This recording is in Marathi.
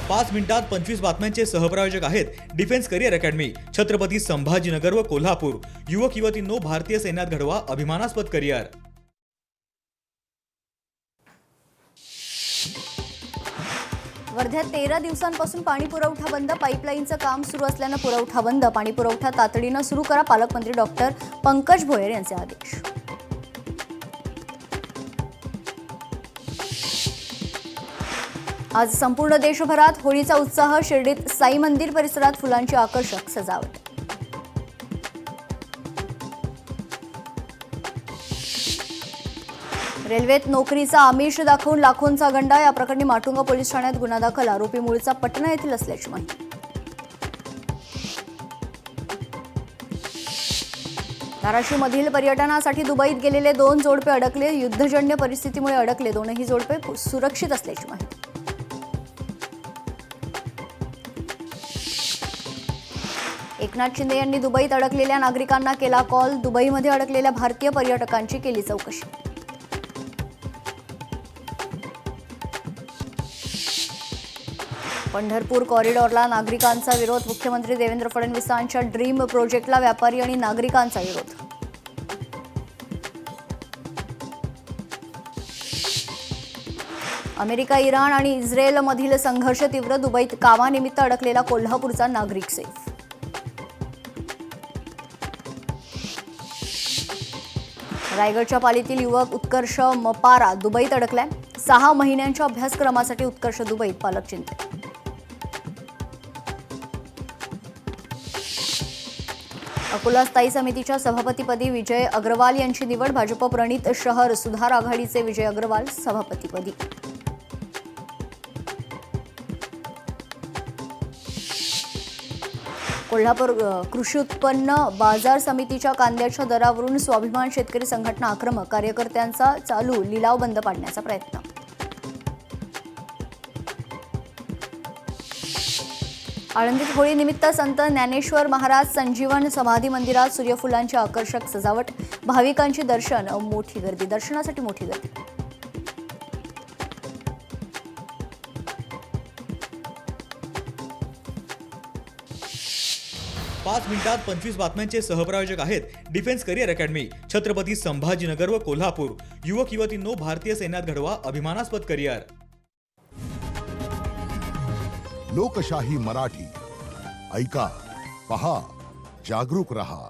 5 मिनिटात 25 बातम्यांचे सहप्रायोजक आहेत defence career academy, Chhatrapati Sambhajinagar व कोल्हापूर। युवक युवतींनो, भारतीय सैन्यात घडवा अभिमानास्पद करिअर। वर्ध्यात 13 दिवसांपासून पाणी पुरवठा बंद, पाईपलाईनचं काम सुरू असल्यानं पुरवठा बंद। पाणी पुरवठा तातडीनं सुरू करा, पालकमंत्री डॉक्टर पंकज भोयर यांचे आदेश। आज संपूर्ण देशभरात होळीचा उत्साह, शिर्डीत साई मंदिर परिसरात फुलांची आकर्षक सजावट। रेल्वेत नोकरीचा आमिष दाखवून लाखोंचा गंडा, या प्रकरणी माटुंगा पोलीस ठाण्यात गुन्हा दाखल, आरोपी मूळचा पटना येथील असल्याची माहिती। धाराशिवमधील पर्यटनासाठी दुबईत गेलेले 2 जोडपे अडकले, युद्धजन्य परिस्थितीमुळे अडकले। दोनही जोडपे सुरक्षित असल्याची माहिती। एकनाथ शिंदे यांनी दुबईत अडकलेल्या नागरिकांना केला कॉल, दुबईमध्ये अडकलेल्या भारतीय पर्यटकांची केली चौकशी। पंढरपूर कॉरिडॉरला नागरिकांचा विरोध, मुख्यमंत्री देवेंद्र फडणवीसांच्या ड्रीम प्रोजेक्टला व्यापारी आणि नागरिकांचा विरोध। अमेरिका, इराण आणि इस्रायलमधील संघर्ष तीव्र, दुबईत कामानिमित्त अडकलेला कोल्हापूरचा नागरिक सेफ। रायगडच्या पालीतील युवक उत्कर्ष मपारा दुबईत अडकलाय, 6 महिन्यांच्या अभ्यासक्रमासाठी उत्कर्ष दुबईत, पालक चिंतेत। अकोला स्थायी समितीच्या सभापतीपदी विजय अग्रवाल यांची निवड, भाजप प्रणित शहर सुधार आघाडीचे विजय अग्रवाल सभापतीपदी। कोल्हापूर कृषी उत्पन्न बाजार समितीच्या कांद्याच्या दरावरून स्वाभिमान शेतकरी संघटना आक्रमक, कार्यकर्त्यांचा चालू लिलाव बंद पाडण्याचा प्रयत्न। आळंदीत होळीनिमित्त संत ज्ञानेश्वर महाराज संजीवन समाधी मंदिरात सूर्यफुलांची आकर्षक सजावट, भाविकांची दर्शनासाठी मोठी गर्दी। पाच मिनिटात 25 बातम्यांचे सहप्रायोजक आहेत defence career academy, Chhatrapati Sambhajinagar व कोल्हापूर। युवक युवतींनो, भारतीय सैन्यात घडवा अभिमानास्पद करिअर। लोकशाही मराठी ऐका, पहा, जागरूक रहा।